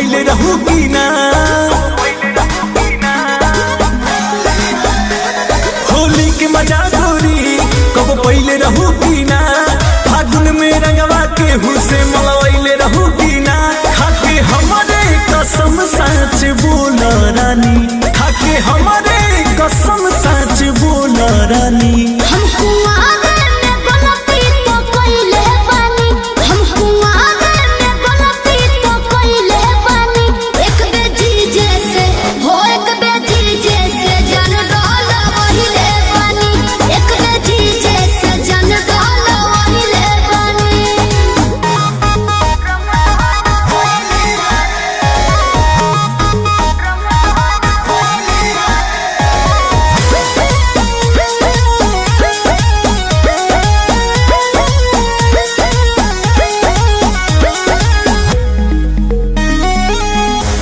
पहले रहू की ना, होली के मजा गोरी कब पहले रहू की ना, फागुन में रंगवा के हुसे मलवैले रहू की ना, खाके हमारे कसम सच बोल रानी, खाके हमारे कसम सच बोल रानी।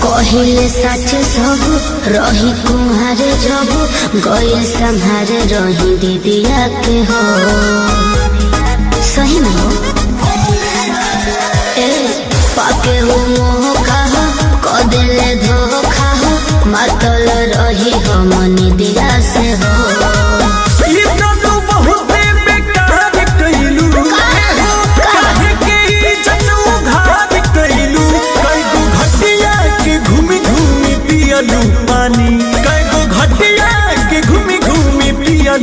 पहले सच सब रही कुम्हारे जब गए संहारे रही दीदिया के हो सही में हो पाके हो मोह कहा कदले धोखा हो मतल रही हो मनी दिया से हो पानी कैगो घटिया के घूमी घूमी पिया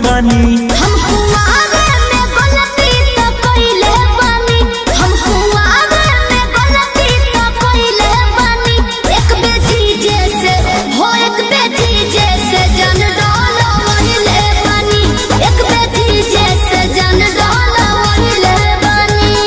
पानी। हम कुआरे में गलती तो कइले बानी, हम कुआरे में गलती तो कइले बानी, एक बेटी जैसे हो एक बेटी जैसे जन डालो वहिले बानी, एक बेटी जैसे जन डालो वहिले बानी।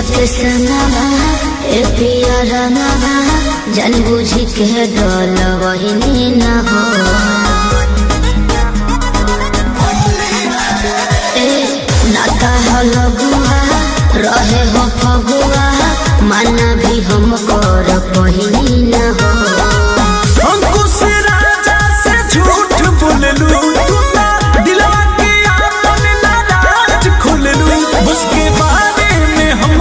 के सनवा ए पिया नवा जन बुझी के डोल वही न हो नाता हो लगुआ रहे हो फगुआ माना भी हम कर पहिनी न हो। अंकुश राजा से झूठ बोललू दिलवा के आपन नाराज खोललू, उसके बारे में हम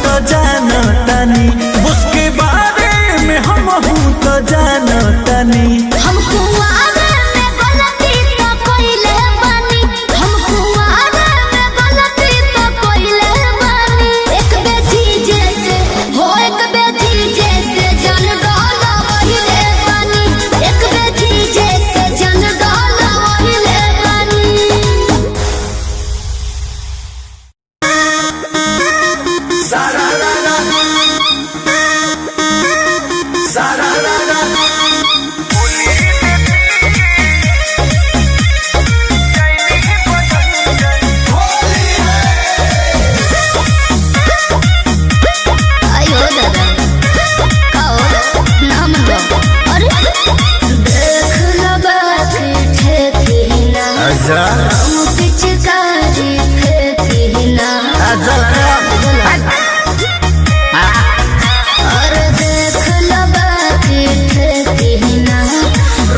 तो जानतानी, उसके बारे में हम तो जानतानी। हम कुआरे में गलती तो कइले बानी, हम कुआरे में गलती तो कइले बानी, एक बेटी जैसे हो एक बेटी जैसे जन डालो वहिले बानी, एक बेटी जैसे जन डालो वहिले बानी। सारा रारा सारा रारा आयो दादा काओ नाम दो अरे देख लो बाकी ठेकी ना हम पिचकारी फेंकी ना अरे देख लो बाकी ठेकी ना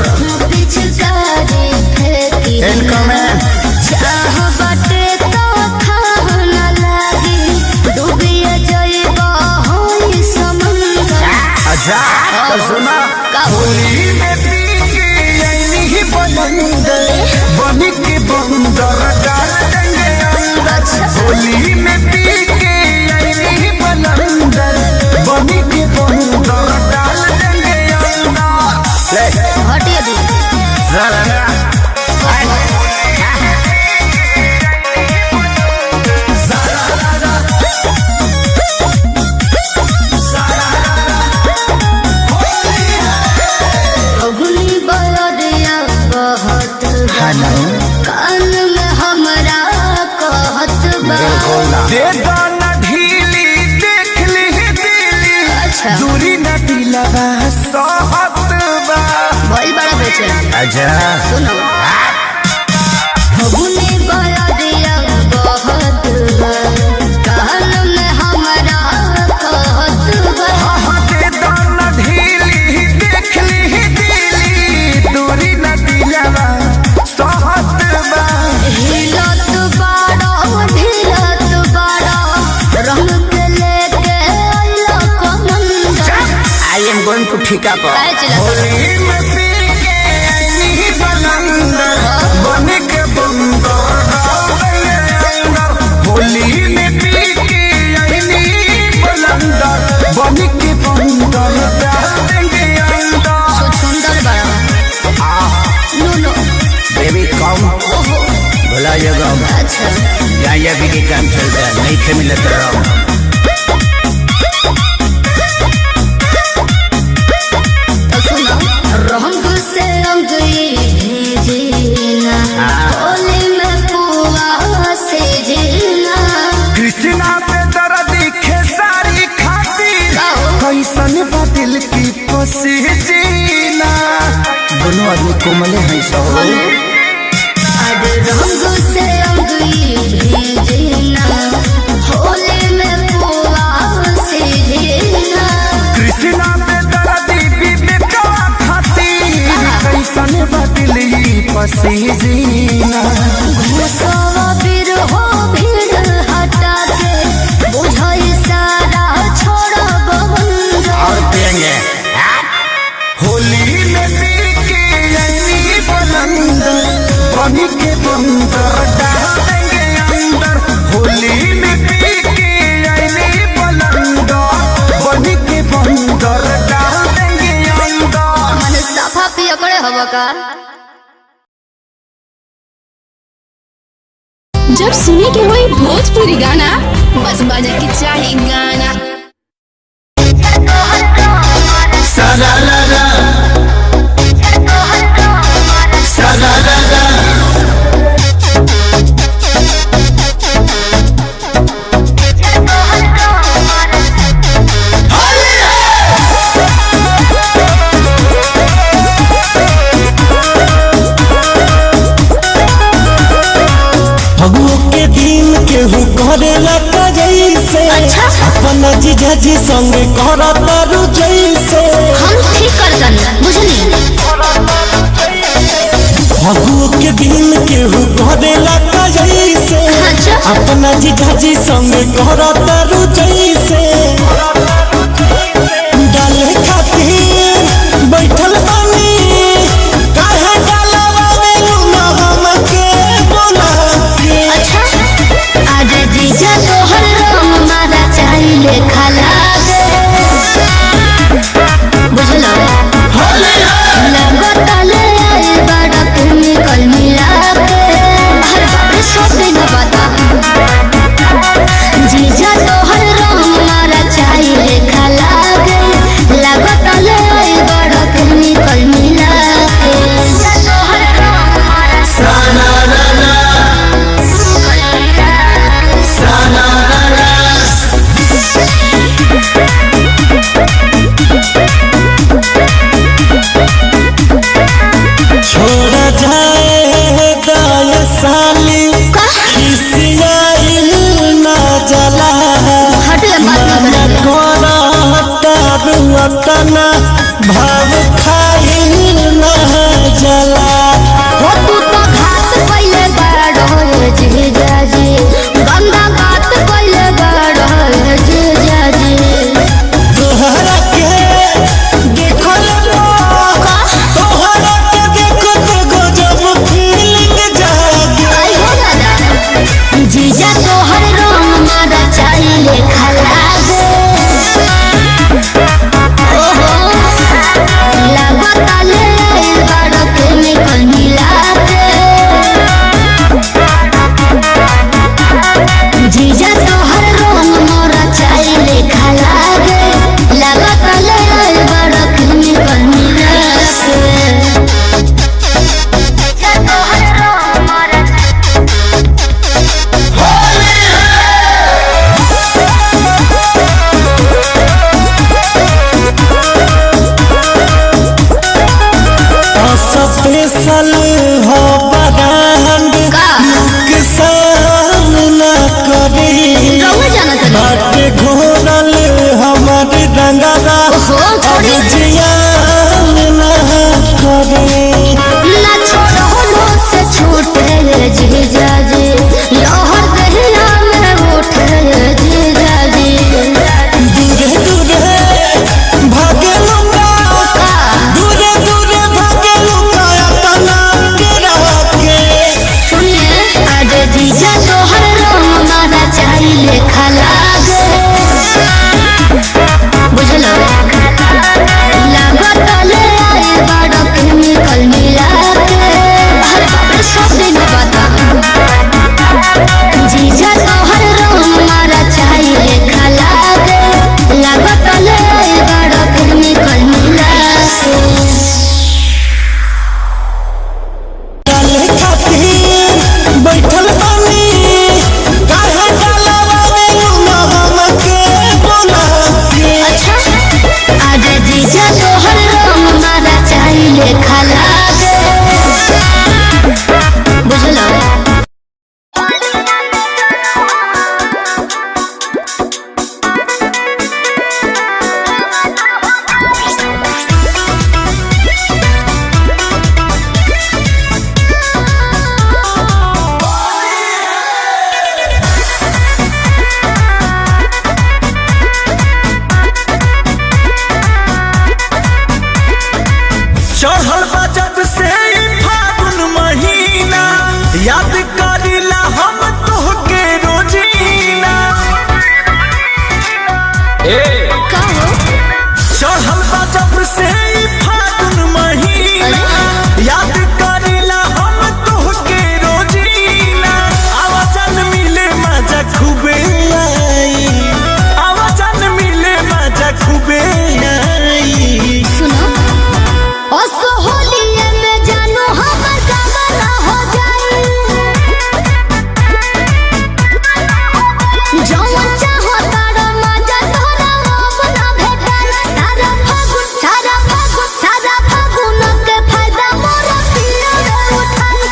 हम पिचकारी फेंकी ना चाह बाटे तो खाना लागी डूबिए जाइबा होई समंदर। अच्छा तो सुना होली में पी के यही ही बंदर बनी के बंदर डाल देंगे अंदर, होली में पी के यही ही बंदर बनी के बंदर डाल देंगे अंदर। ले हटिए दी जरा अगली बलदिया बहुत कान में हमरा कहत बा दे दाना ढीली देख ली दिली अच्छा दूरी न दिलवा सहत बा बड़ी बड़ा बेचैन अच्छा सुनो फगुनी बरदिया बहुत बा कहन में हमरा कहत बा के दाना ढीली देख ली दिली दूरी न दिलवा सहत बा हिलत बाड़ा ढिलत बाड़ा रंग के लेके आइला कमंडा आई एम गोइंग टू ठिका पर काय चला होली में पी के आईनी बलंदर बन के बंदर होली में पी के आईनी बलंदर बन के बंदर डाल देंगे अंदर सो सुंदर बाड़ा नो नो बेबी कम ओहो भला जगह अच्छा यहाँ ये भी काम चलता है नहीं खे मिलत रहो तो सुनो रंग से रंग भेजना होली में पुआ से जीना कृष्णा पे दर्दी खेसारी खातिर कैसन बा दिल की पसीना दोनों आदमी कोमले हैं सब अब रंग से रंग भेजना होली में पुआ से जीना कृष्णा पे दर्दी विवेकवा खातिर कैसन बा दिल की पसीना घुसवा फिर हो भीड़ हटा के बुझाई सारा छोड़ा बंद और पियेंगे होली में पी के आईनी बलंदर बनी के बंदर डाल देंगे अंदर होली में पी के आईनी बलंदर बनी के बंदर डाल देंगे अंदर मन साफा पिया करे हवा का जब सुने के होई भोजपुरी गाना बस बजे के चाही गाना सारा फगुओ के दिन केहू करेला का जैसे अच्छा। अपना जीजाजी संगे करता रु जैसे हम ठीक कर दन बुझली फगुओ के दिन केहू करेला का जैसे अच्छा। अपना जीजाजी संगे करता रु जैसे डाले खातिर बैठल बानी काहे डालवा देलू ना हमके बोला के अच्छा आज जीजा तोहर रंग मारा चाहिले खाला दे बुझलो लगत ले आई बड़ा केमिकल मिला के हर बार सब दिन बता जीजा तोहर रंग मारा चाहिले याद करिला हम तोहके रोजीना कहो चढ़ल बा जब से ई फागुन महीना याद करिला हम तोहके रोजीना आवाजन मिले मजा खूबे आई आवाजन मिले मजा खूबे आई सुनो होलिये में जानो हमर गवाना हो जाई जौन चाहो तारा मजा तोरा अपना भेटाई सारा फागुन के फायदा मोरा पिया रे उठाई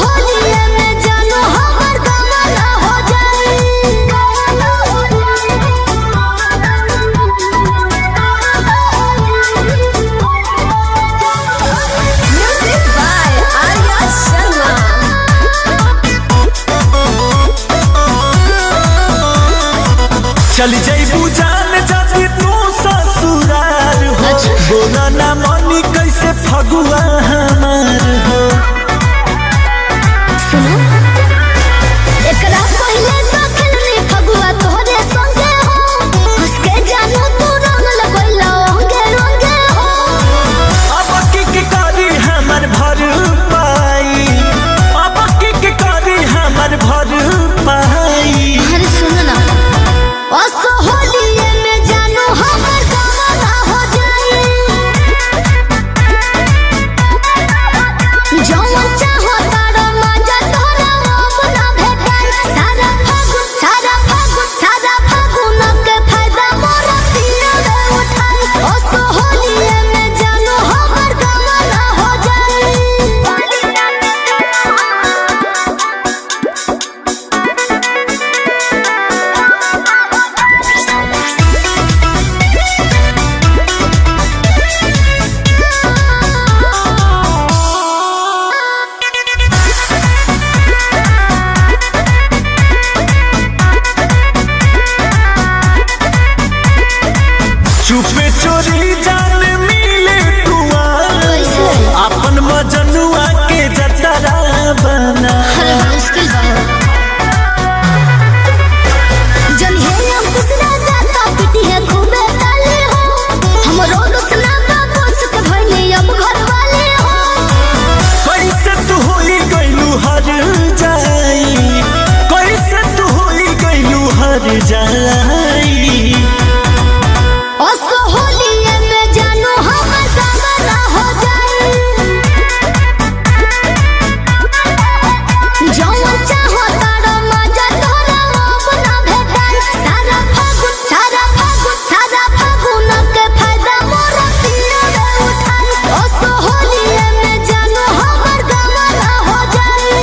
होलिये में जानो हमर गवाना हो Music by Arya Sharma. चल जइबू जान जाती तू ससुराल हो बोला ना मनी कैसे फगुआ हमार हो सुनो एकरा पहले तो खेलनी फगुआ तोहरे संगे हो हंस के जानू तू रंग लगैला होंगे रंगे हो अब की करी हमर भर पाई अब की करी हमर भर पाई अरे सुन ना होलिये में जानू हमर गवाना हो जाई जौन चाहो तारा मजा तोरा अपना भेटाई सारा फागुन के फायदा मोरा पिया रे उठाई होलिये में जानू हमर गवाना हो चुपे चोरी जान मिले तुआ कैसे? अपन मजनुआ के जतरा बना अरे मुश्किल बा जन हे हम दूसरा जाता पिटी है खूबे ताले हो हमरो दुसना का बोस के भइले अब घर वाले हो कैसे तू होई गइलू हर जाई कैसे तू होई गइलू हर जाई होलिये में जानू हमर गवाना हो जाई जौन चाहो तारा मजा तोरा अपना भेटाई सारा फागुन के फायदा मोरा पिया रे उठाई होलिये में जानू हमर गवाना हो जाई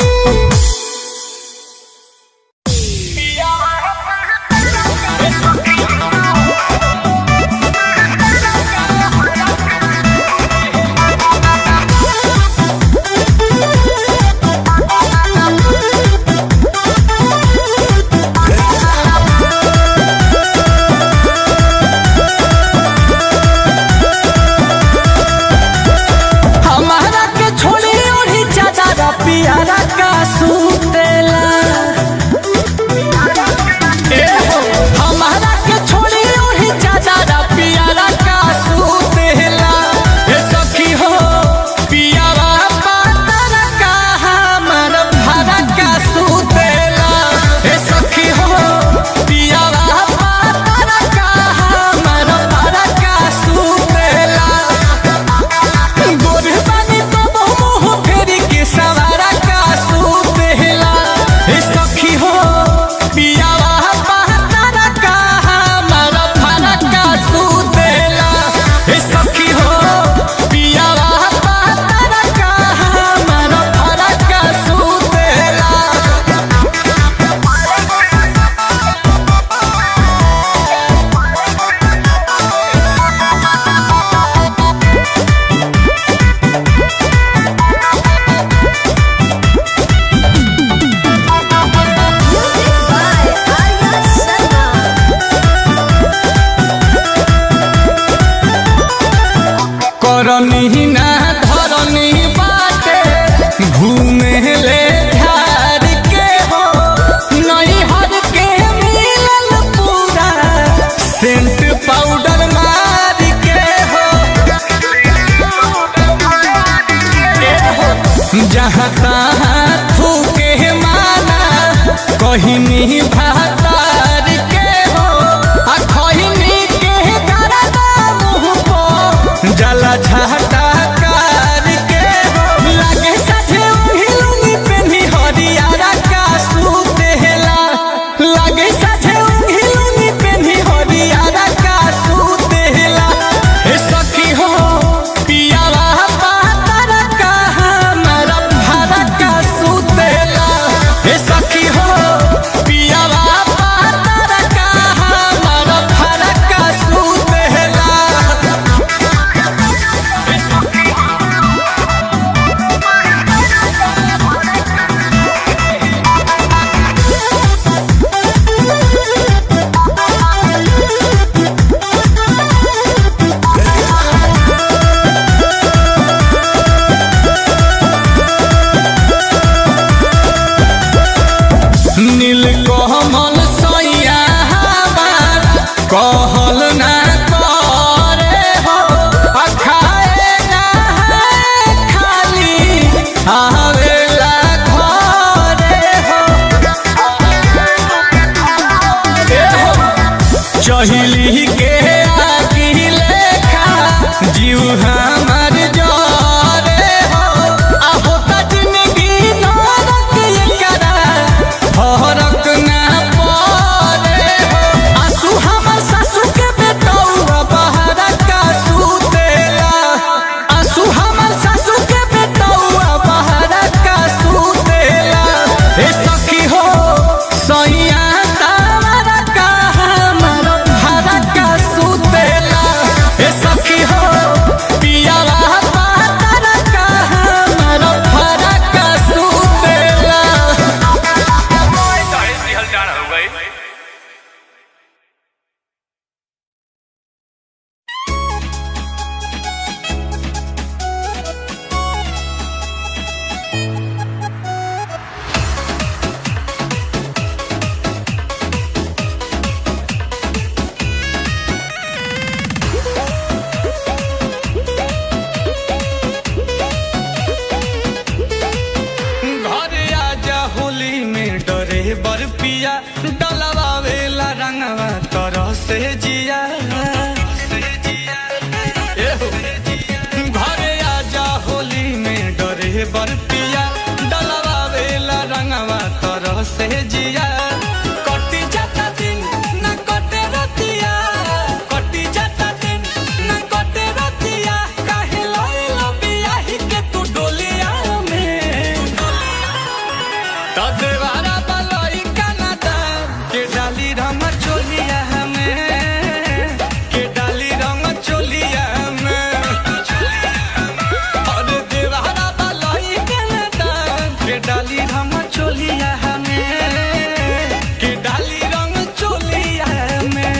हमारा के छोड़ी ओढ़ी चादर पियारा का सूतेला हमारा के छोड़ी ओढ़ी चादर पियारा का सूतेला ए सखी हो पियावा पातर का हमर भरा का सूतेला ए सखी हो पियावा पातर का हमर भरा का सूतेला गोरबानी तो मुँह फेरी के सवारा का सूतेला ए सखी हो पियावा पहतारा का हमारा फरा का सूतेला ए सखी हो पियावा पहतारा का हमारा फरा का सूतेला Music by Arya Sharma. करनी ना धरनी बाटे घूमे ले ध्यान कहनी भातार के हो आ खैनी के गरदा मुँह पर जला झाटा कार के हो लागे साझे उंगली पेनी हरियारा का सुतेला लागे साझे उंगली पेनी हरियारा का सुतेला हे सखी हो पियावा पातर का हमारा भारा का सुतेला हे सखी हो पियावा पातर का हमारा भारा का सुतेला नील कोमल सैया हमार कहल ना करे हो आ खाए ना खाली आवेला घरे हो चहिली के आगी लेखा जीव हमार जरे हो आ होता जिंदगी नरक एकरा फरक ना पड़े हो आंसू हमर सासू के बेटौआ बहरा का सुतेला आंसू हमर सासू के बेटौआ बहरा का सुतेला हे सखी हो सैया तारा का हमर भारा का सुतेला हे सखी हो पियावा पातर का हमर भारा का सुतेला घरे आजा होली में डरे बर पिया डलवावेला रंगवा तरह से जिया एहो। घरे आजा होली में डरे बर पिया डलवावेला रंगवा तरह से जिया कटी जाता दिन न कटे रतिया कटी जाता दिन न कटे रतिया काहे लइलो बियाही के तू डोलिया में तदेवारा बलई कनादा के डाली रंग चोलिया हमें के डाली रंग चोलिया में अरे देवारा बलई कनादा के डाली रंग चोलिया हमें के डाली रंग चोलिया में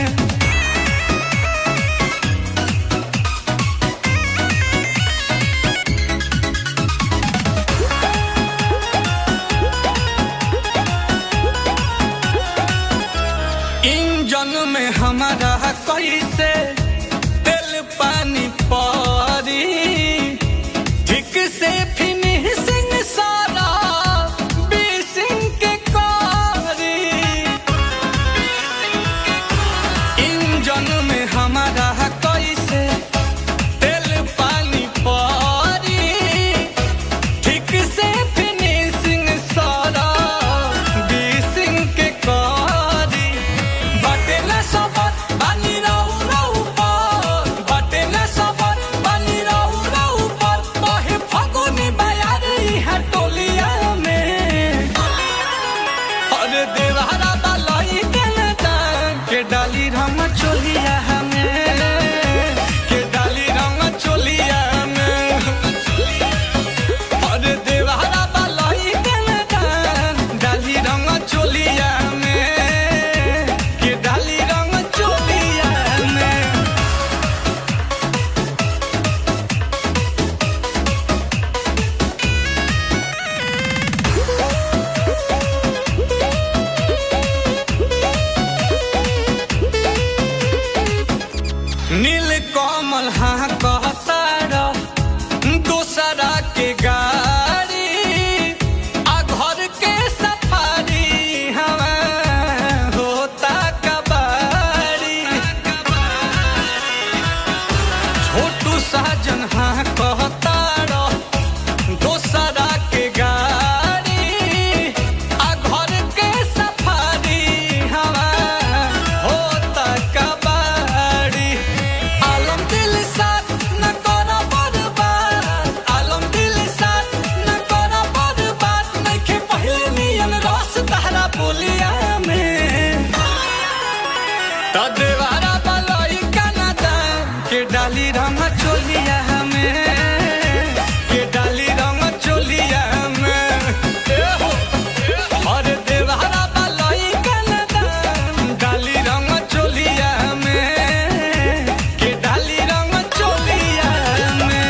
होलिया में तो देवारा बलई काना दान के डाली रंग चोलिया में के डाली रंग चोलिया में और देवारा बलई काना दान डाली रंग चोलिया में के डाली रंग चोलिया में।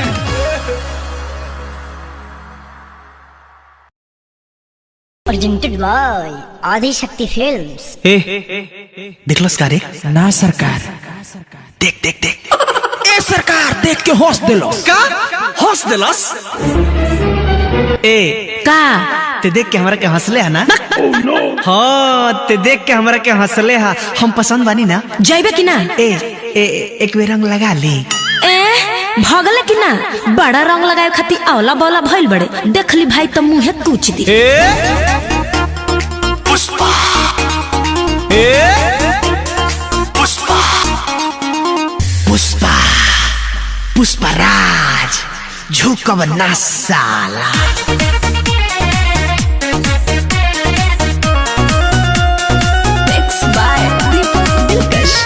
Presented by Adi Shakti Films. देखलस का रे? ना सरकार, देख देख देख ए सरकार देख के हौस दिलो का हंस दिलस। ए का ते देख के हमरा के हंसले है ना? हाँ ते देख के हमरा के हंसले है। हम पसंद बानी ना? जाइबे कि ना? एक बेर रंग लगा ली। ए भगले कि ना? बड़ा रंग लगाए खातिर आवला बौला भइल बड़े। देख ली भाई तो मुंहे कूच दी। पुष्पा पुष्पा पुष्पा पुष्पराज झुकब ना साला। Mix by Deepak Dilkash.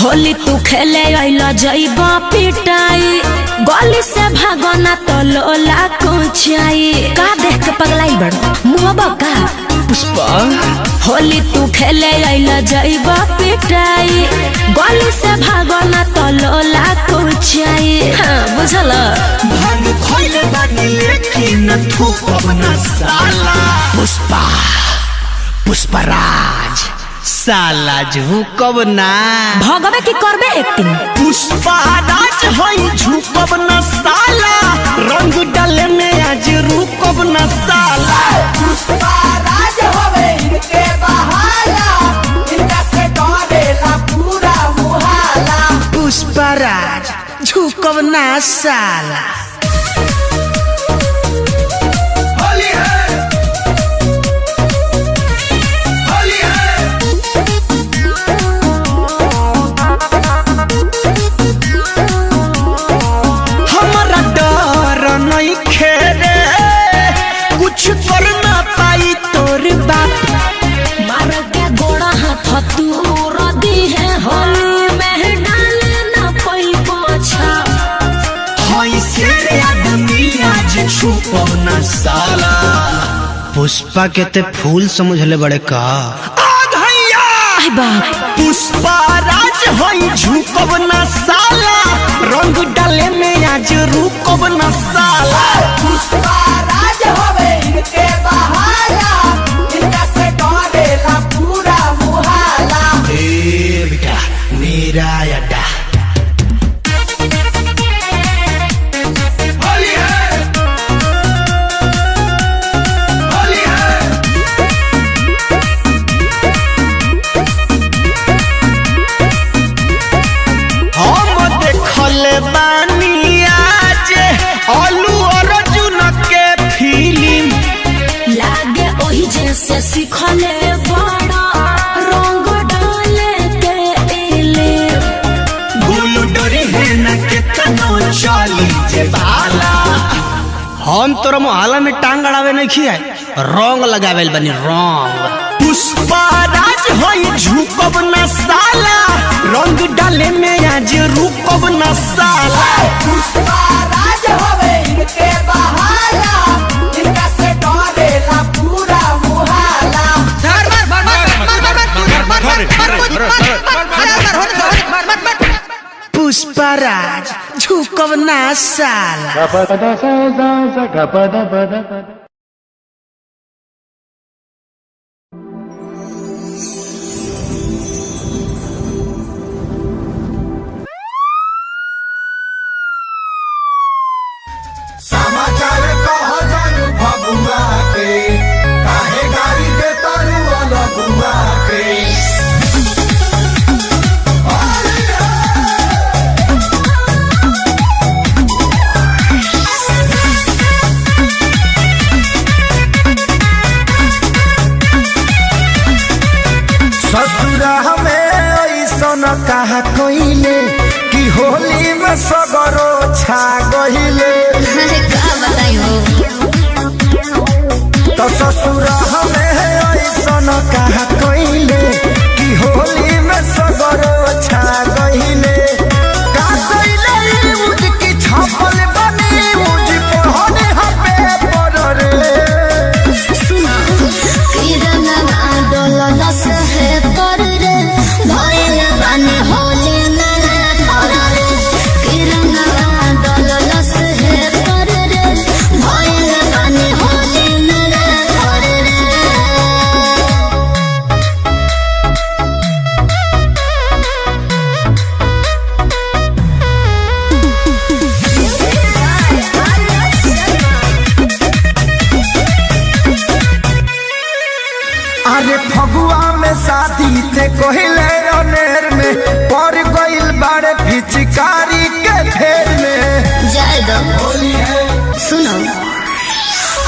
Holi तू खेले आइला जाइबा पिटाई गली से भागना तो लोला कोचाई का देख के पगलाई बड़ मुहबा का पुष्पा होली तू खेले आइला जाइबा पिटाई गली से भागना तो लोला कोचाई हाँ बुझला भाग खोले बानी लेकिन थूकब ना साला। पुष्पा पुष्पराज साला झुकब ना। भगवे की करबे एक्टिंग पुष्पराज हई झुकब ना साला। रंग डाले में आज रुकब ना साला। पुष्पराज होवे इनके बहाला इनका से डरेला पूरा मुहाला। पुष्पराज झुकब ना साला। होली है होली है हमारा डर नहीं खेरे कुछ कर ना पाई तोर बाप। मार के गोड़ा हाथ तूर दी है होली में डाले ना कोई पोछा हई से आदमी आज छुपब ना साला। पुष्पा के ते फूल समझले बड़े का आई बाप पुष्पराज हई झुकब ना साला। रंग डाले में आज रुकब ना साला। पुष्पराज होवे इनके बहाला इनका से डरेला पूरा मुहाला। ए बेटा मेरा अड्डा होली है होली है हम देखले बानी आज अलू अर्जुन के फिल्म। लागे ओही जैसे सिखले बड़ा रंग डाले के एले गुल डोरी है न के तनो चली जे भाला। हम तोरा मोहल्ला में टांग अड़ावे नहीं खिया रंग लगावेल बनी रंग। पुष्पराज हई झुकब ना साला। रंग डाले में आज रुकब ना साला। पुष्पराज होवे इनके बहाला इनका से डरेला पूरा मुहाला। पुष्पराज झुकब ना साला। समाचार कहो जानू भगुआ के काहे गाड़ी दे तारू अलगुआ के। कोहिले अनेर में पर गइल बाड़े पिचकारी के फेर में जाए दो होली है सुनो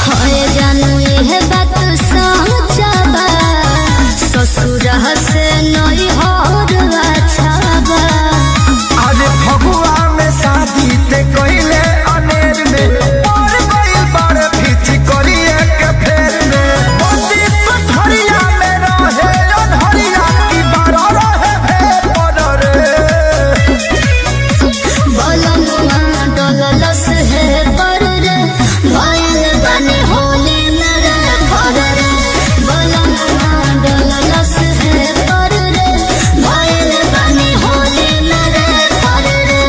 होए जानू ये बात सच्चा बा ससुर से नई होर अच्छा बा आज फगुआ में शादी ते कोहिले अनेर में पर गइल बाड़े पिचकारी के फेर में मोती पथरिया में रहे अनहरिया की बारा रहे फेर पर रे बलनुआ डललस है पर रे भयल बने होली मेरे पर रे बलनुआ डललस है पर रे भयल बने होली मेरे पर रे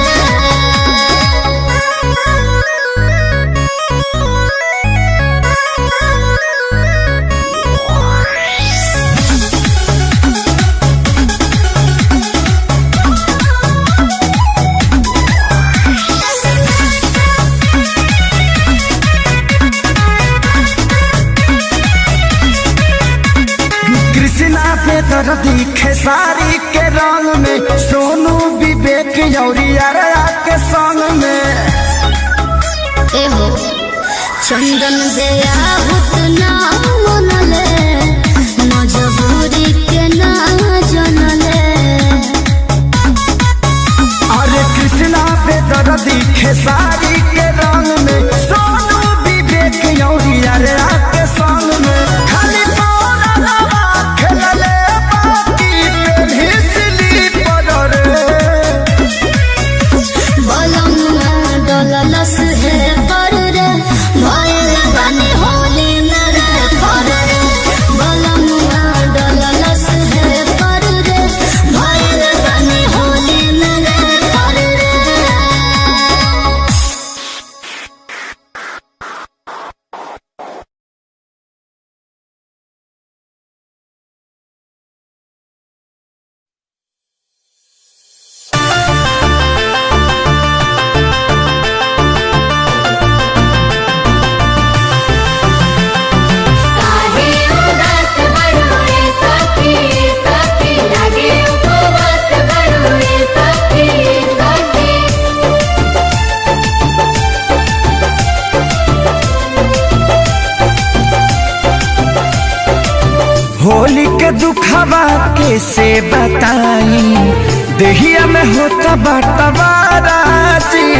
कृष्णा पे दर्दी खेसारी के रंग में सोनू विवेक यौरिया के संग में एहो चंदन दया भूत ना मनले मजबूरी के ना जनले अरे कृष्णा पे दर्दी खेसारी के रंग में सोनू विवेक यौरिया के संग में खाली पौना लगा खेलले बाकी पे हिसली पर रे बलनुआ डललस है पर रे भयल बने होली मेरे पर रे बलनुआ डललस है पर रे भयल बने होली मेरे पर रे काहे उदास बड़ुए सखी सखी लगे उपवास बड़ुए सखी सखी होली के दुखवा कैसे बताई देहिया में होता बटवाराजी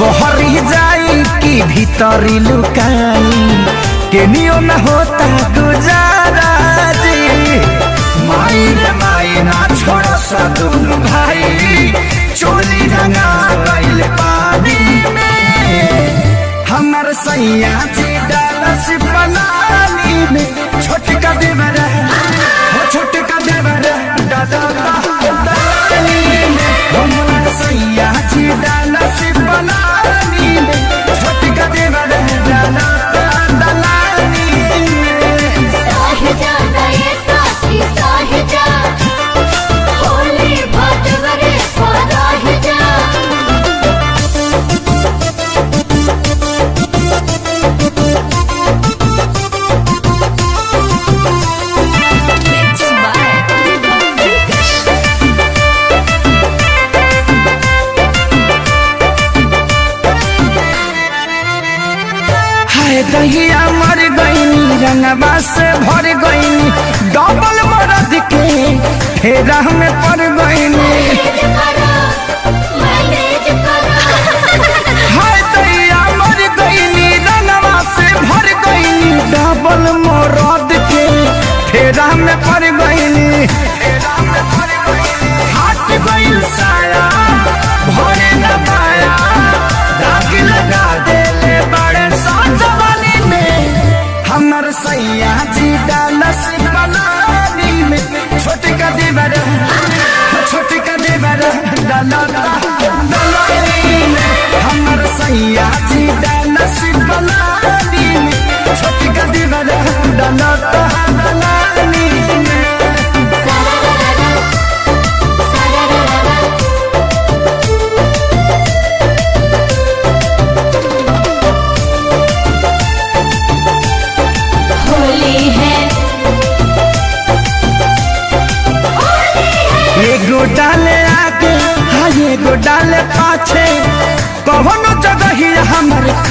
बहरी जाई कि भीतरी लुकाई केनियो में होता गुजाराजी माई रे माई ना छोड़ सदुन भाई चोली रंगा गइल पानी में हमर सैया जी डालस पलानी में छोटका देवर हो छोटका देवर दादा दानी में हमर सैया जी डालस पलानी में छोटका देवर दादा दानी में साहिजा गए साथी साहिजा होली भटवरे पराहिजा हाय दहिया मर गईनी रंगवा से भर गईनी डबल मरद के फेरा में पड़ गईनी मैनेज करो हाय दहिया मर गईनी रंगवा से भर गईनी डबल मरद के फेरा में पड़ गईनी हाथ गईल साया भरे न पाया दाग लगा देले बड़े साजवानी में हमर सैया जी डालस बनानी में छोटका देवर डाल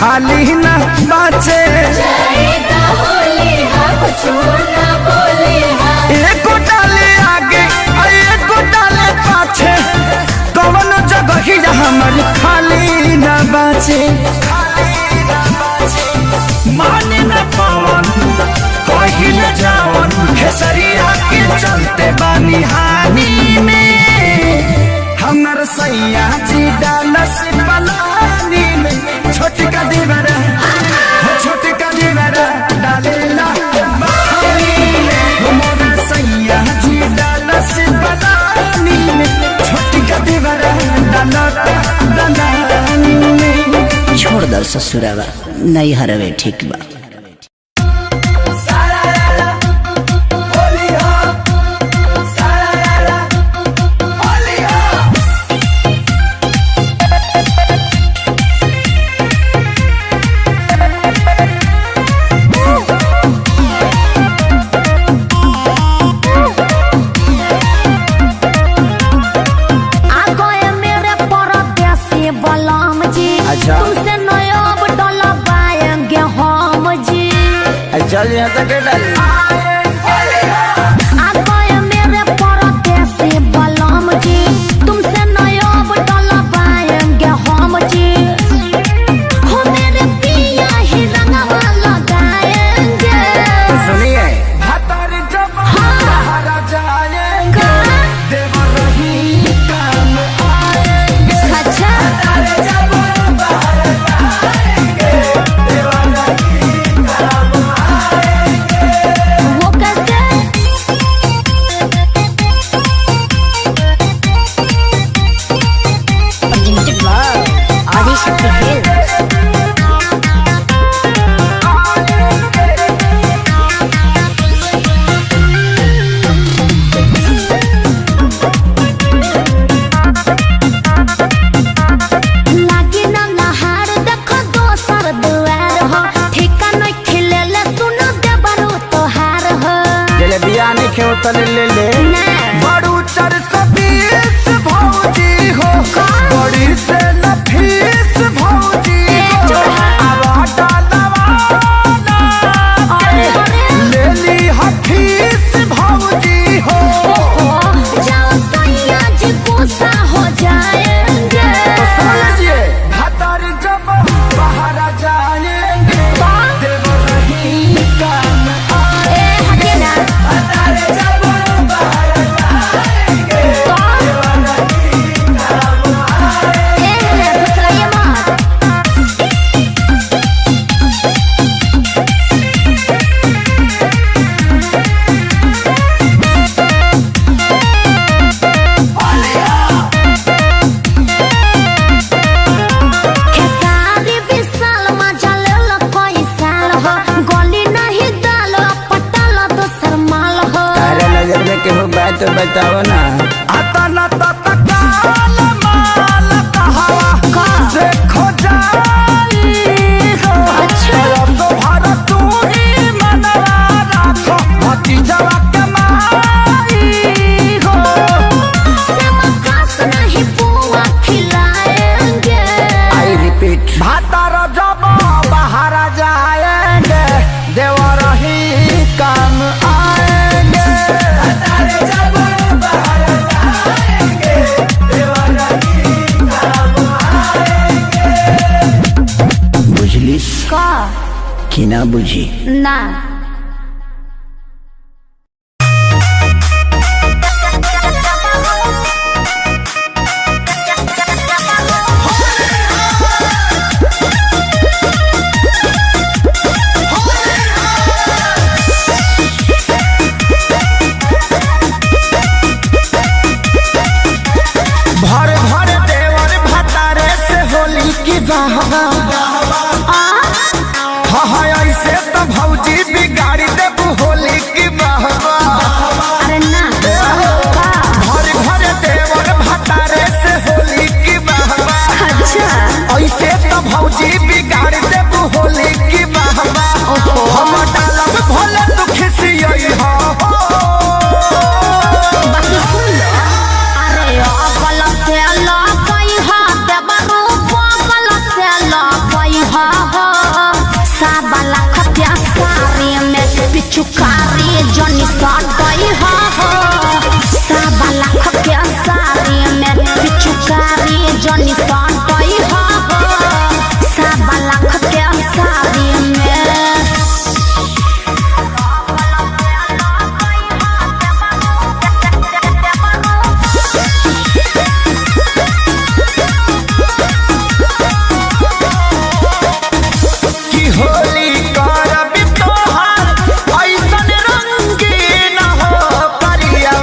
खाली न बाचे जाएगा होली हा कुछ ना बोले हा एको डाले आगे एको डाले पाछे कवन जगह ही हमर खाली न बाचे माने न पवन कहीं न जावन खेसरिया के चलते बानी हानि में हमर सैया जी डालस पलानी में छोटी का दीवारा छोटी का दीवारा डालेला पानी में हमर सैया जी डालस पलानी में छोटी का दीवारा डालता दलानी में छोड़ दो ससुरावा नहीं हरवे ठीक बा। तुमसे नया डॉलर पाएंगे हम जी चल यहाँ तक डाली आगे मेरे परदेसी बलम जी तुमसे नया डॉलर पाएंगे हम जी हो मेरे पिया ही रंगवा लगाएंगे सुनिए भतर जब बाहर जाएंगे देवर ही काम आएंगे अच्छा वो कैसे लागी ना नहार देखो दोसर दुआर हो ठिका नहीं खिलेले सुनो दे बरू तोहार हो चले बिया नहीं खेव तले ले ले ना बड़ू 420 भौजी हो बड़ी से न फीस भौजी हो अब डालवाना अरे ले ली हफीस भौजी हो जाओ सैया जी गुस्सा हो जाएंगे तो समझिए भतर जब बाहर जाएंगे देवर ही काम ए हटे ना ए फुसलाइए मत खेसारी विशाल मजा लेला कोई साल हो गोली नहीं डालो पटल दोसर माल हो तारा नजर में केहू बात तो बताओ ना। आता न तत्काल माल कहावा से खो जाई हो अच्छा। तो भारत तू ही मनवा राखो भतीजवा के माई हो समकास नहीं पुआ खिलाएंगे आई रिपीट भातर जब बाहर जाएंगे देवर ही काम आएंगे बुझलिस का कि ना बुझी। ना भर भर देवर भतारे से होली की बहवा हाँ ऐसे तो भौजी बिगाड़ी देबू होली की बहवा अरे ना भर भर देवर भतारे से होली की बहवा अच्छा ऐसे तो भौजी बिगाड़ देबू होली की बहवा हम डालब भोले तू खिसियई हो बाकी सुन लो अरे अगल से लपई हा देवरू बगल से लपई हा जनी सटई हो साबा लाख के साड़ी में पिचुकारी जनी सटई हो साबा लाख के साड़ी में की होली करब तोहर ऐसन रंगीन हो करिया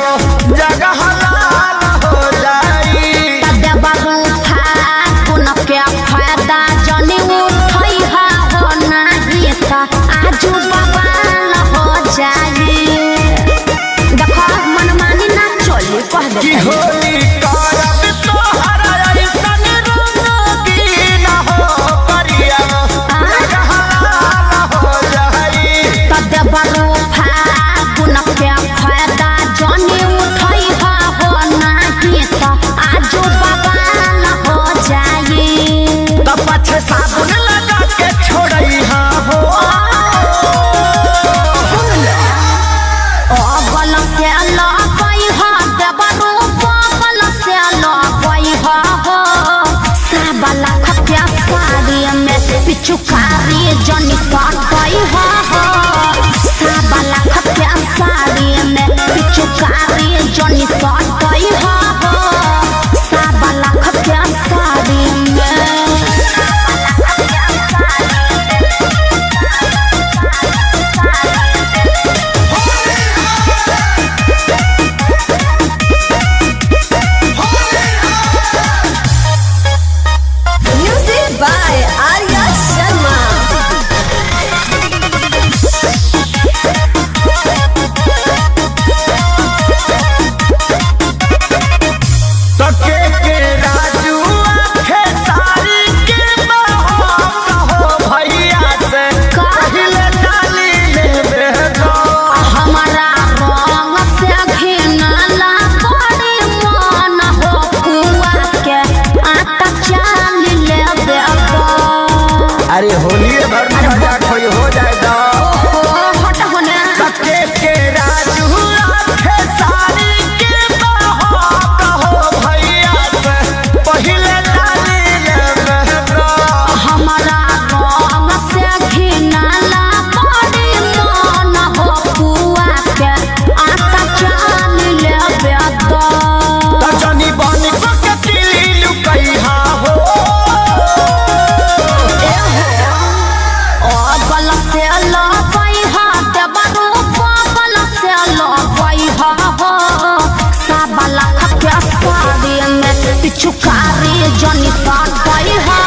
जगहलाल हो जाई तदे बरो फागुन के फायदा जनी उठई हो नाही त आजू बवाल हो जाई त पछे साबुन लगा के छोड़ई हो सुन ले ओ गल से लगई हो देबरो बगल से लगई हो साबा लाख के साड़ी में पिचुकारी जनी सटई हो साबा लाख के साड़ी में पिचुकारी जनी सटई हो साबा लाख के साड़ी में Music by Arya Sharma. तके के राजू आखे सारी के कहो भैया से पहिले डाली लेबे दो हमारा रंग से घिनला बड़ी मन हो कुआ के आटा चाल ले देबो अरे होली भर में मजाक हो जाएगा। हट होने तके के राजू आखे सारी के कहो भैया से पहिले डाली लेबे दो हमारा रंग से घिनला बड़ी मन हो कुआ के आटा चाल ले देबो त जनी बन को के तिली लुकई हो बल से लगई हो देबरो बगल से लगई हो साबा लाख के साड़ी में पिचुकारी जनी सटई हो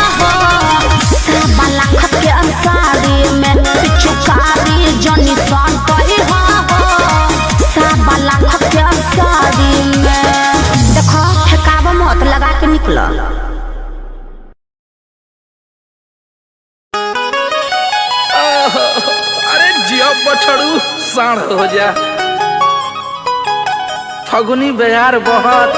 साबा लाख के साड़ी में पिचुकारी जनी सटई हो साबा लाख के साड़ी में देखो ठेकावा मत लगा के निकलो अरे जियो बछड़ू साढ़ हो जा फगुनी बयार बहुत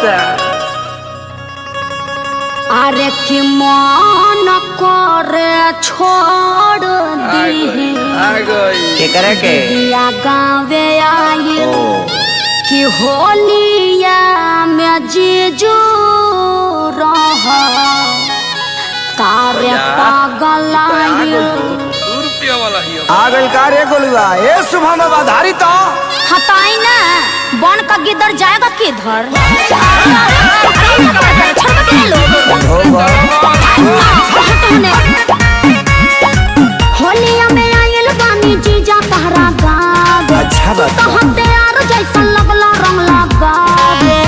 अरे कि मन करे छोड़ दी आ गई के करे के दिया गाँवे आई कि होलिया में जीजू रह तारे पागल आई ₹2 वाला ही हो। आ गई का रे गोलुआ ए शुभम आधारित तो हटाई ना बन का गिदर जाएगा किधर होलिया में आयल बानी जीजा तहरा गावे अच्छा बात तो हम तैयार जैसा लगला रंग लगावे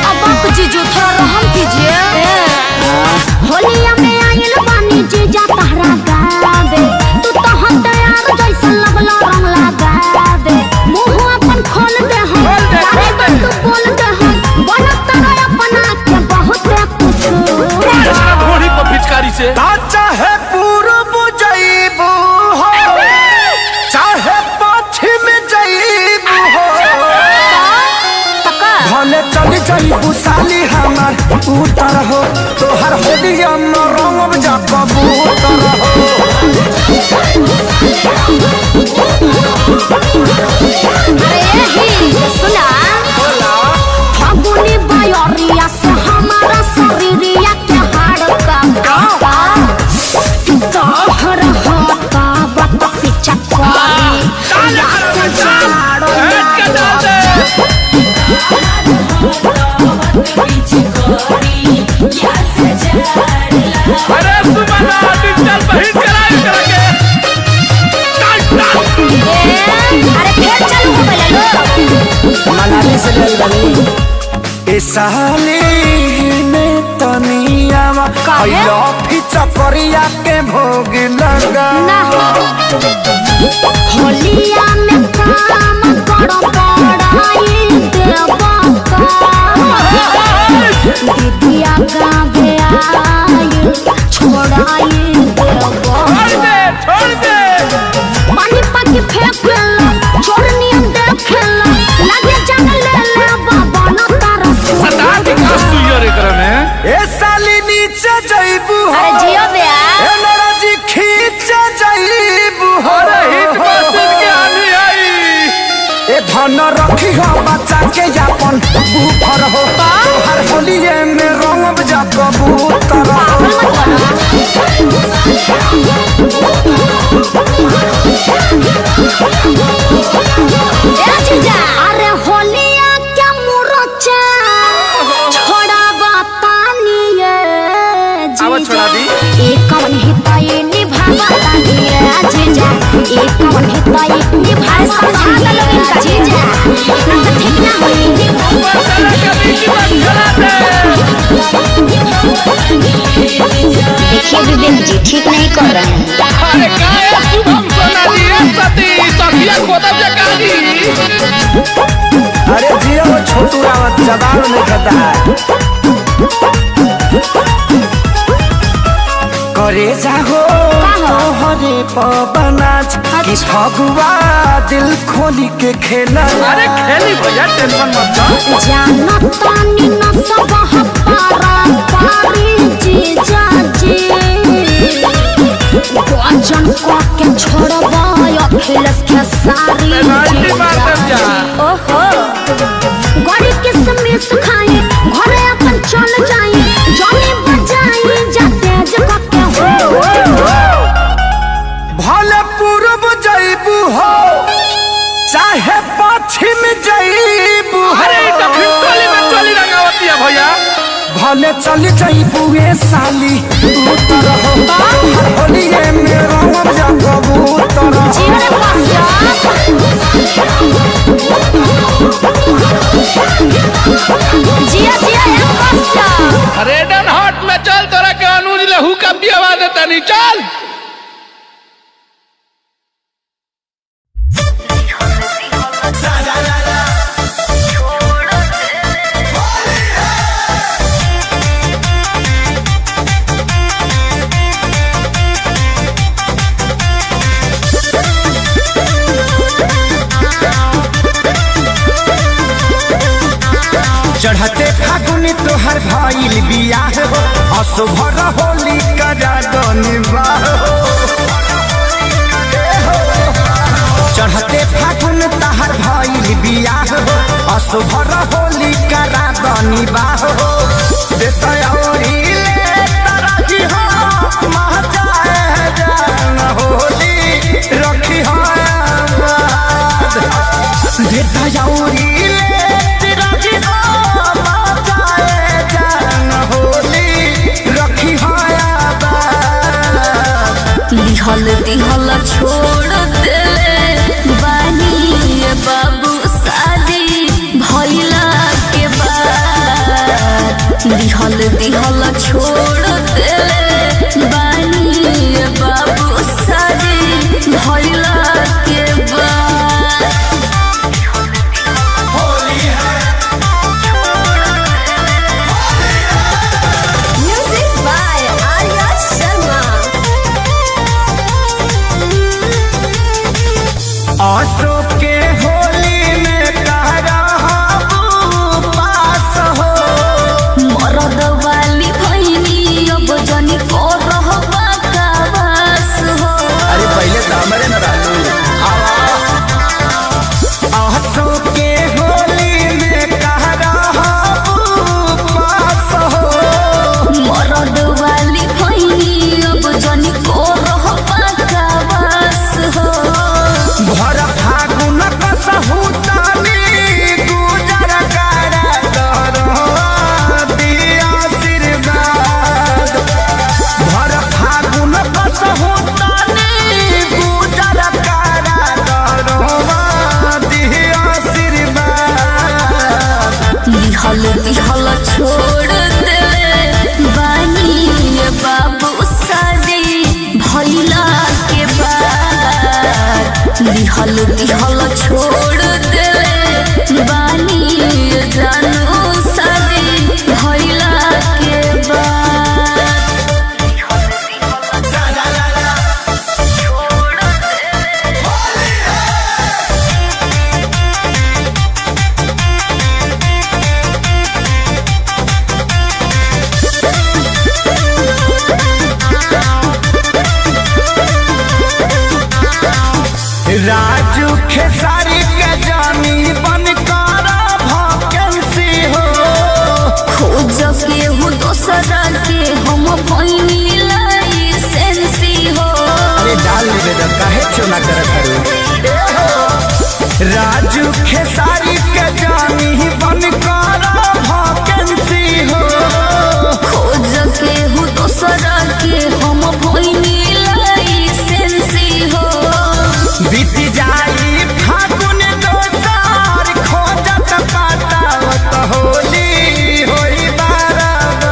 अब आप जीजू थोड़ा रहम कीजिए होलिया में आयल बानी जीजा तहरा गावे तू तो हम तैयार जैसा लगला रंग लगावे मुंह अपन खोल दे हम गाने पर तू बोल दे हम बनत रहे अपना के बहुत कुछ घोड़ी पर पिचकारी सुबाना डिजिटल बहिन चलाई करके अरे फिर चालू हो गया लो मनाली से ले बनी ए साली ने तनियावा खइलो फिचकरिया के भोग लगा ना होलिया में काम करो पड़ाई देवा दीदिया गावे आई छोड़ाई देवा छोड़ दे पानी पानी फेंकला छोड़नी देखला लगे जान ले ले बाबा न तारा सदा विकास तू यार एकरा में ए साली नीचे जाइबू अरे जियो बया ए लड़ा जी खींच जाइबू अरे हिट बसेस के आनी आई ए धन रखी हो बच्चा के यापन बूफर हो हर होलिये में रंग जा कबूतर अरे होलिया क्या मुरचा छोड़ा बतानी आवा छोड़ा दी एक कवन हिताई निभावा तानी जीजा एक कवन हिताई निभाए समझा दलो इनका जीजा ना तो ठीक ना होई देखिए विवेक जी ठीक नहीं कर रहे हैं अरे काय शुभम सोनाली सती सखिया खोदब जकाली अरे जियो छोटू रावत जवान में खाता है करे जाहो हरे पवनाच कि फगुआ दिल खोली के खेला अरे खेली भैया टेंशन मत लो जाना तानी न सब हपारा पारी जीजा जी वचन को के छोड़बा अखिलेश के सारी नाइटी मार दे जा ओहो गड़ी के समय सुखाए घरे अपन चल जाए जाने बजाए जाते जग के हो भले पूर्व जाइबू हो चाहे पश्चिम जाइबू अरे तो फिर टोली में चली रंगावती है भैया भले चली जाइबू ए साली उतर हो हर होलिये में रंग जा कबूतर जीवन जिया जिया एक कस्या रेड एंड हॉट में चल तोरा के अनुज लहू का भी आवाज देता नहीं चल चढ़ते फागुनी तोहर भइल बियाह हो असुभर होली करा गनिबाह चढ़ते फागुन तोहर भइल बियाह हो असुभर होली करा गनिबाह हो बेतौरी ले तरही हो महजाए जान होली रखी हो आबाद बेतौरी ले तरही हो लिहल दिहल छोड़ देले बानी ये बाबू शादी भइला के बाद लिहल दिहल छोड़ देले बानी ये बाबू शादी भइला के बाद म्यूजिक बाय आर्या शर्मा अशोक के होली में कहरा पास हो मरद वाली भैनी अब जनी को रहबा का बस हो अरे पहले तो हमारे न रहलू अशोक के होली में कहरा पास हो मरद वाली भैनी अब जनी को रहबा का बस हो भर फागुन भइला के बाद लिहल दिहल छोड़ देले बानी जानू शादी भइला के बाद राजू खेसारी के जानी बनकर भकेंसी हो खोज के हो दोसरा के हम भइनी लाइसेंसी हो। अरे डाल ले बेटा काहे चोना करत करू राजू खेसारी के जानी बनकर भकेंसी हो खोज के हो दोसरा के हम भइनी लाइसेंसी हो। बीत जाई फागुन दोसार खोजत पातावत होली होई बारबार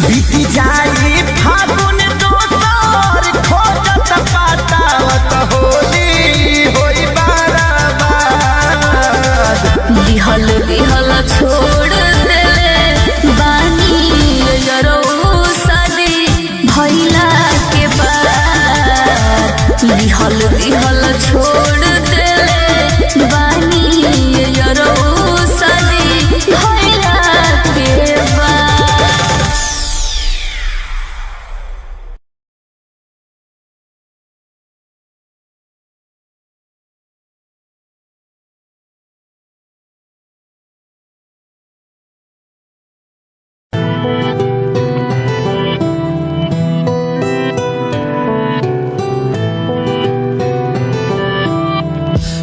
बीत जाई फागुन दोसार खोजत पातावत होली होई बारबार दिहल दिहल छोड़ देले बानी यरो शादी भइला के बाद दिहल दिहल छोड़ देले बानी यरो शादी भइला के बाद।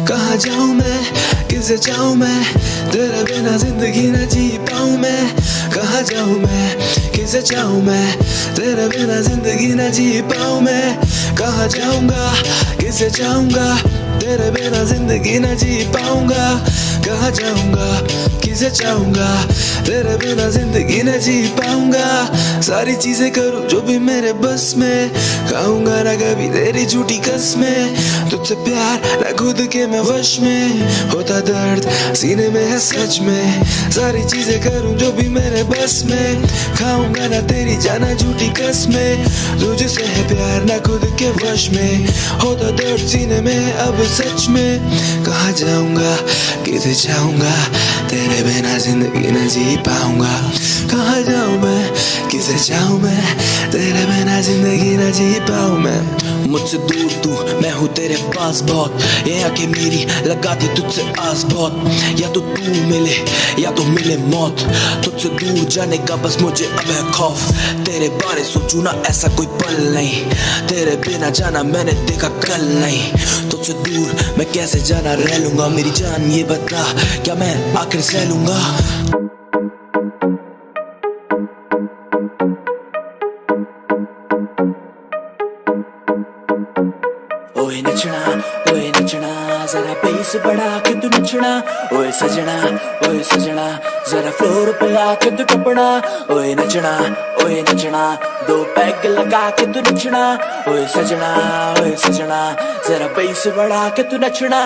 कहाँ जाऊँ मैं किसे चाहूँ मैं तेरे बिना जिंदगी न जी पाऊँ मैं कहाँ जाऊँ मैं किसे चाहूँ मैं तेरे बिना जिंदगी न जी पाऊँ मैं कहाँ जाऊँगा किसे चाहूँगा तेरे बिना जिंदगी न जी पाऊँगा कहाँ जाऊँगा किसे चाहूँगा तेरे बिना जिंदगी न जी पाऊँगा सारी चीजें करूँ जो भी मेरे बस में खाऊंगा ना कभी तेरी झूठी कसमें तुझसे प्यार ना खुद के मैं वश में होता दर्द सीने में है सच में सारी चीजें करूँ जो भी मेरे बस में खाऊंगा ना तेरी जाना झूठी कसमें तुझसे है प्यार ना खुद के वश में होता दर्द सीने में है अब सच में कहाँ जाऊंगा किसे चाहूंगा तेरे बिना जिंदगी न जी पाऊंगा कहाँ जाऊँ मैं किसे चाहूँ मैं तेरे बिना जिंदगी न जी पाऊँ मैं मुझसे दूर तू मैं हूँ तेरे पास बहुत ये आंखें मेरी लगाती तुझसे आस बहुत या तो तू मिले या तो मिले मौत तुझसे दूर जाने का बस मुझे अब है खौफ तेरे बारे सोचूं ना ऐसा कोई पल नहीं तेरे बिना जाना मैंने देखा कल नहीं तुझसे दूर मैं कैसे जाना रह लूंगा मेरी जान ये बता क्या मैं आखिर सह लूंगा ओए नचना जरा बेस बढ़ा के तू नचना ओए सजना जरा फ्लोर पे आके तू टपना ओए नचना दो पैग लगा के तू नचना ओए सजना जरा बेस बढ़ा के तू नचना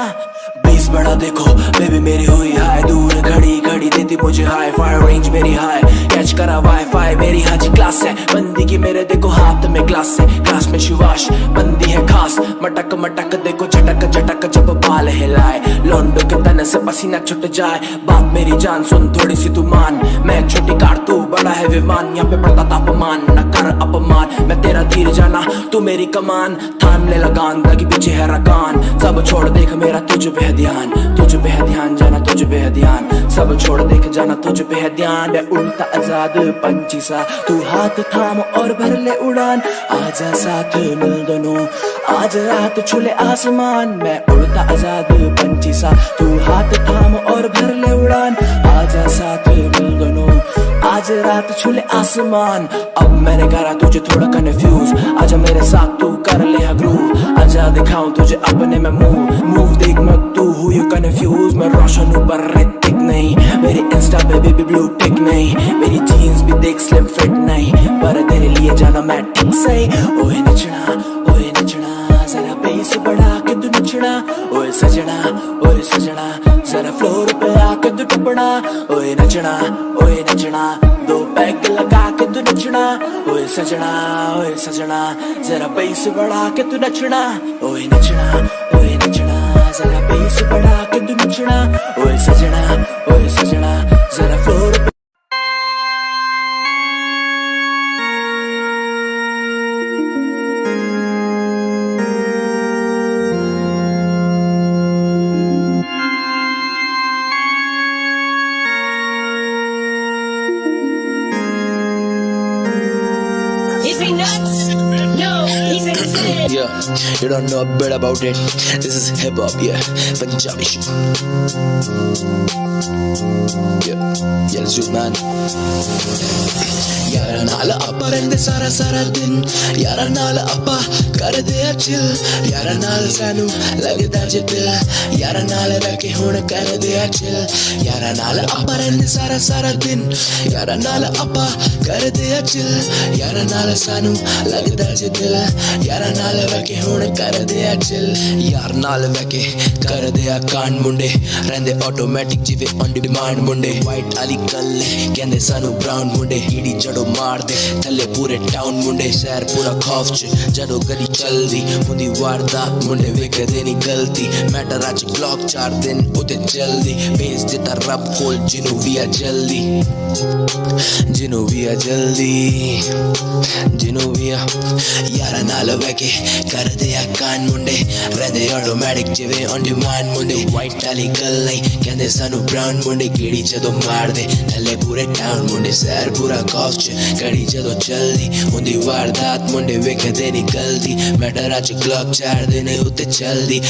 बेस बढ़ा देखो बेबी मेरी हुई हाय दूर घड़ी घड़ी देती मुझे हाई फायर रेंज मेरी हाई कैच करा वाईफाई मेरी हाजी क्लास है बंदी की मेरे देखो हाथ में ग्लास है क्लास में शिवाश बंदी है खास मटक मटक देखो झटक झटक जब बाल हिलाए लौंडो के तन से पसीना छुट जाए बात मेरी जान सुन थोड़ी सी तू मान मैं छोटी कार तू बड़ा है विमान यहाँ पे पड़ता तापमान न कर अपमान मैं तेरा तीर जाना तू मेरी कमान थाम ले लगान ताकि पीछे है रकान सब छोड़ देख मेरा तुझ पे है ध्यान जाना तुझ पे है ध्यान सब छोड़ देख जाना तुझ पे है ध्यान मैं उड़ता आजाद पंछी सा तू हाथ थाम और भर ले उड़ान आजा साथ मिल दोनों आज रात छुले आसमान मैं उड़ता आजाद पंछी सा तू हाथ थाम और भर ले उड़ान आजा साथ मिल दोनों आज रात छुले आसमान अब मैंने करा तुझे थोड़ा कन्फ्यूज आजा मेरे साथ तू कर ले ग्रूव आजा दिखाऊं तुझे अपने में मूव देख मत तू हूँ यू कंफ्यूज मैं रोशन हूँ पर ऋतिक नहीं मेरी इंस्टा पे बेबी ब्लू टिक नहीं मेरी जीन्स भी देख देख स्लिम फिट नहीं, पर तेरे लिए जाना मैं ठीक सही। ओए नचना जरा बेस बढ़ा के तू नचना। ओए सजना जरा फ्लोर पे आके तू टपना। ओए नचना दो पैग लगा के तू नचना। ओए सजना जरा बेस बढ़ा के तू नचना। ओए नचना जरा बेस बढ़ा के तू नचना। ओए सजना जरा floor Pay. Yeah, you don't know a bit about it. This is hip hop, yeah, Punjabi shit. Yeah, let's do it, man. यारा नाल आपा रहंदे सारा दिन, यारा नाल आपा करदे आ चिल, यारा नाल सानू लगदा जे दिल, यारा नाल रह के हुण करदे आ चिल, यारा नाल आपा रहंदे सारा दिन, यारा नाल आपा करदे आ चिल, यारा नाल सानू लगदा जे दिल, यारा नाल रह के हुण करदे आ चिल, यार नाल रह के करदे आ कांड मुंडे, रहंदे ऑटोमैटिक जिवे ऑन डिमांड मुंडे, वाइट आली गल कहंदे सानू ब्राउन मुंडे, ईडी जड़ो मार दे थले पूरे टाउन मुंडे, शहर पूरा खौफ च जदों गली चलदी हुंदी वारदात मुंडे वेखदे नी गलती, मैटर अज क्लॉक 4 दिन उते जल्दी, भेज दिता रब कोल जिनू भी आ जल्दी, जिनू भी आ यारा नाल वैके कर दे आ कान मुंडे, रहंदे ऑटोमैटिक जिवे ऑन डिमांड मुंडे, वाइट आली गल नहीं कहंदे सानू ब्राउन मुंडे, कीड़ी जदों मार दे थले पूरे टाउन मुंडे, शहर पूरा खौफ च कड़ी जदों चलदी हुंदी वारदात मुंडे वेखदे नी गलती, मैटर अज क्लॉक 4 दिन उत्ते चलदी।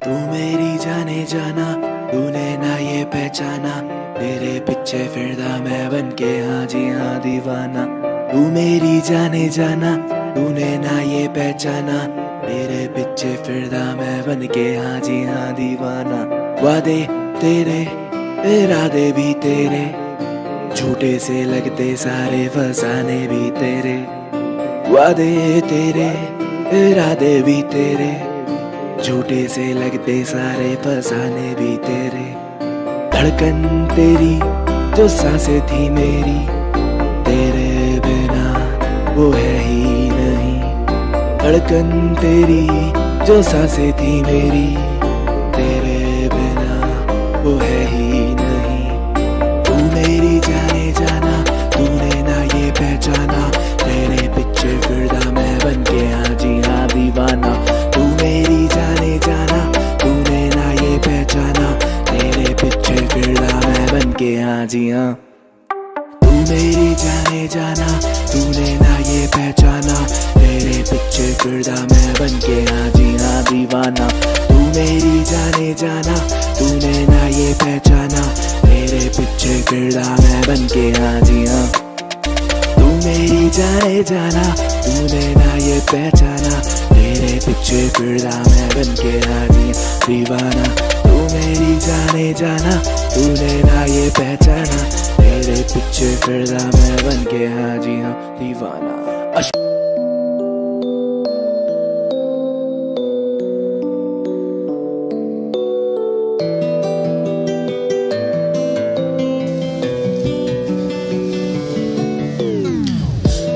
तू मेरी जाने जाना तूने ना ये पहचाना, तेरे पीछे फिरदा मैं बन के हाँ जी हाँ दीवाना, तू मेरी जाने जाना तूने ना ये पहचाना, तेरे पीछे फिरदा मैं बन के हाँ जी हाँ दीवाना, वादे तेरे इरादे भी तेरे, झूठे से लगते सारे फसाने भी तेरे, वादे तेरे इरादे भी तेरे, झूठे से लगते सारे फसाने भी तेरे, धड़कन तेरी जो सांसें थी मेरी, तेरे बिना वो है ही नहीं, धड़कन तेरी जो सांसें थी मेरी, तेरे बिना वो है ही नहीं, तू मेरी जाने जाना तूने ना ये पहचाना, तेरे पीछे फिरदा मैं बन के हाँ जी हाँ दीवाना, तू मेरी जाने जाना तूने ना ये पहचाना, तेरे पीछे फिरदा मैं बन के हाँ जी हाँ, तू मेरी जाने जाना तूने ना ये पहचाना, तेरे पीछे फिरदा मैं बन के हाँ जी हाँ दीवाना, तू मेरी जाने जाना तूने ना ये पहचाना, तेरे पीछे फिरदा मैं बन के हाँ जी हाँ, तू मेरी जाने जाना तूने ना ये पहचाना, तेरे पीछे फिरदा मैं बन के हाँ जी दीवाना, तू मेरी जाने जाना तूने ना ये पहचाना, तेरे पीछे फिरदा मैं बन के हाँ जी हाँ दीवाना।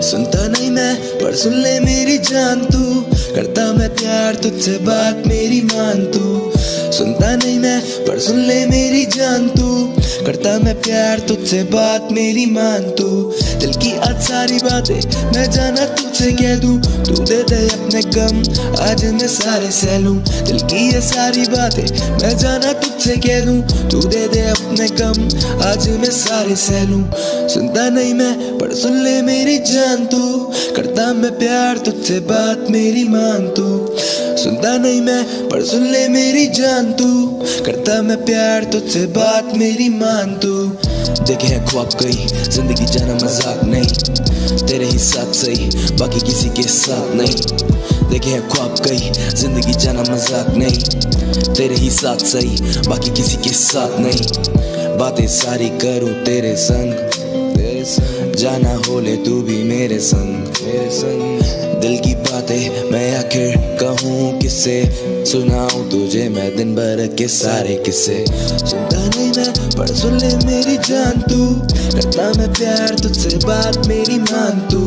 सुनता नहीं मैं पर सुन ले मेरी जान तू, करता मैं प्यार तुझसे बात मेरी मान तू, सुनता नहीं मैं पर सुन ले मेरी जान तू, करता मैं प्यार तुझसे बात मेरी मान तू, दिल की आज सारी बातें मैं जाना तुझसे कह दूं, तू दे दे अपने गम आज मैं सारे सह लूं, दिल की ये सारी बातें मैं जाना तुझसे कह दूं, तू दे दे अपने गम आज मैं सारे सह लूं, सुनता नहीं मैं पर सुन ले मेरी जान तू, करता मैं प्यार तुझसे बात मेरी मान तू, सुनता नहीं मैं पर सुन ले मेरी जान तू, करता मैं प्यार तुझसे बात मेरी मान तू, देखे हैं ख्वाब कई जिंदगी जाना मजाक नहीं, तेरे ही साथ सही बाकी किसी के साथ नहीं, देखे हैं ख्वाब कई जिंदगी जाना मजाक नहीं, तेरे ही साथ सही बाकी किसी के साथ नहीं, बातें सारी करूं तेरे संग जाना हो ले तू भी मेरे संग दिल की बातें मैं आखिर कहूँ किससे सुनाऊँ तुझे मैं दिन भर के सारे किस्से सुनता नहीं मैं पर सुन ले मेरी जान तू करता मैं प्यार तुझसे बात मेरी मान तू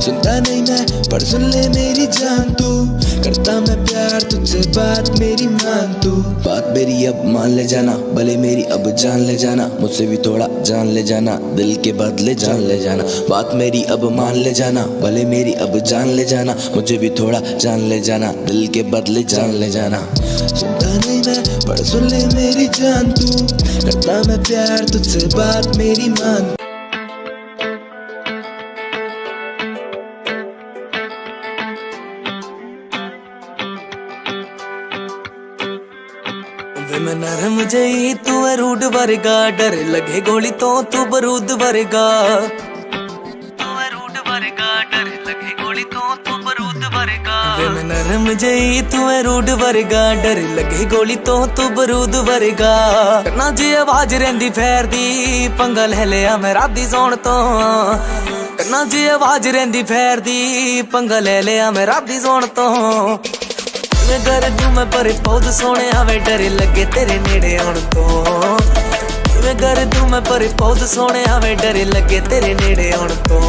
सुनता नहीं मैं पर सुन ले मेरी जान तू करता मैं प्यार तुझसे बात मेरी मान तू बात मेरी अब मान ले जाना भले मेरी अब जान ले जाना मुझसे भी थोड़ा जान ले जाना दिल के बदले जान ले जाना बात मेरी अब मान ले जाना भले मेरी अब जान ले जाना मुझे भी थोड़ा जान ले जाना दिल के बदले जान ले जाना सुनता नहीं मैं पर सुन ले मेरी जान तू करता मैं प्यार तुझसे बात मेरी मान मैं नरम जई तू है रूड वर्गा डर लगे गोली तो तू बरूद वर्गा मैं नरम जई तू है रूड वर्गा डर लगे गोली तो तू बरूद वर्गा ना जी आवाज रहंदी फैर दी पंगा ले लिया मैं राती सौण तो ना जी आवाज रहंदी फैर दी पंगा ले लिया मैं राती सौण तो मैं कर दूं मैं पर पौध सोने आवे डर लगे तेरे नेड़े आउण तो मैं कर दूं मैं पर पौध सोने आवे डर लगे तेरे नेड़े आउण तो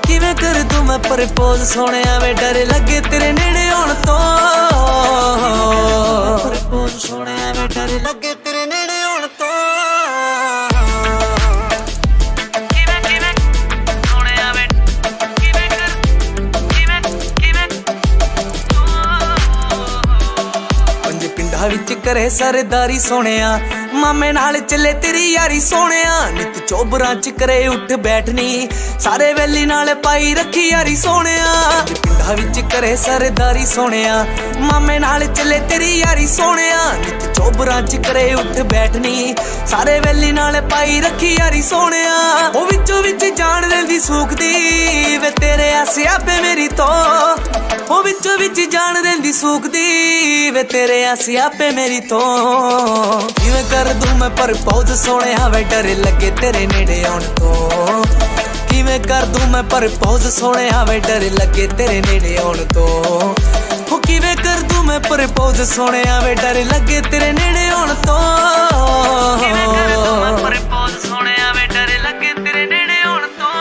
किवें कर दूं मैं पर पौध सोने आवे डर लगे तेरे नेड़े आउण तो पर पौध सोने आवे डर लगे तेरे नेड़े आउण तो विच करे सरदारी सोनिया मामे नाल चले तेरी यारी सोनिया नित चोबरां च करे उठ बैठनी सारे वेली नाल पाई रखी यारी सोनिया पिंडा विच करे सरदारी सोनिया मामे नाल चले तेरी यारी सोनिया नित चोबरां च करे उठ बैठनी सारे वेली नाल पाई रखी यारी सोनिया ओ विचों विच जान लेंदी सूखदी वे तेरे आसे आपे मेरी तो ओ विचों विच जान लेंदी सूखदी वे तेरे आसे आपे मेरी तो किवें कर दूं मैं पर पौध सोने आवे डर लगे तेरे नेड़े आउण तो किवें कर दूं मैं पर पौध सोने आवे डर लगे तेरे नेड़े आउण तो हो किवें कर दूं मैं पर पौध सोने आवे डर लगे तेरे नेड़े आउण तो किवें कर दूं मैं पर पौध सोने आवे डर लगे तेरे नेड़े आउण तो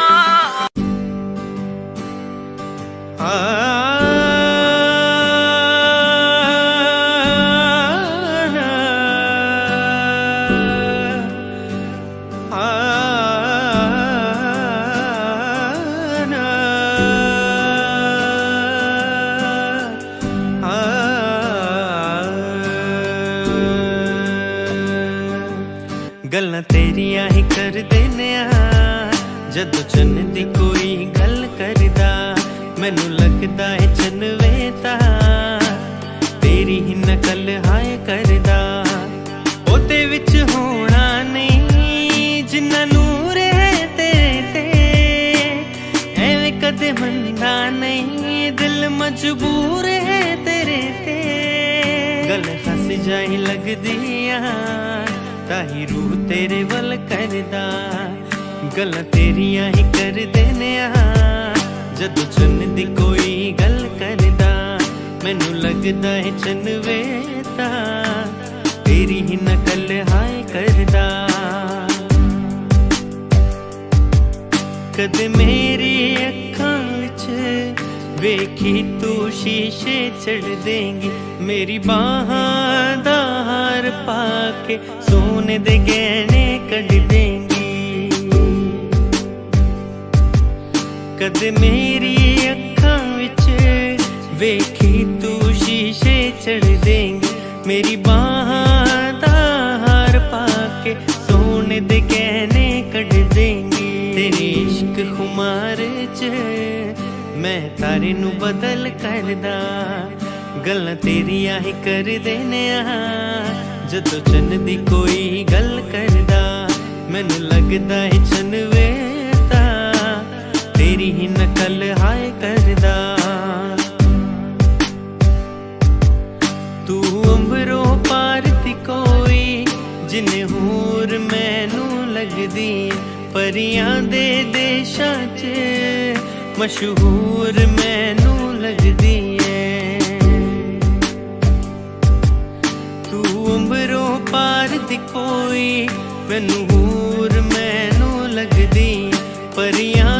गल्लां तेरियां ही कर देने जदों चन्न दी कोई गल करदा मैनू लगदा है चनवे ता तेरी ही नकल हाय करदा ओदे विच होना नहीं जिन्ना नूर है तेरे ते एवें कदे मंदा नहीं दिल मजबूर है तेरे ते गल हस जाई लगदी ताही रूह तेरे वल करदा गल्लां तेरियां ही कर देने जदों चन्न दी कोई गल करदा मैनू लगदा है चनवे ता तेरी ही नकल हाय करदा कदे मेरी अखां विच वेखी तू शीशे चढ़ देंगी मेरी बाहां दा हार पाके सोने दे गहने कढ़ देंगी कदे मेरी अखां विच वेखी तू शीशे चढ़ देंगी मेरी बाहां दा हार पाके सोने दे गहने कढ़ देंगी तेरे इश्क खुमार च मैं तारे नू बदल करदा गल्लां तेरियां ही कर देने जदों चन्न दी कोई गल करदा मैनू लगदा है चनवे ता तेरी ही नकल हाय करदा तू अंबरों पार दी कोई जिन्ने हूर मैनू लगदी परियां दे देशां च मशहूर मैनू लगदी है तू उम्रों पार दी कोई मैनू हूर मैनू लगदी परियां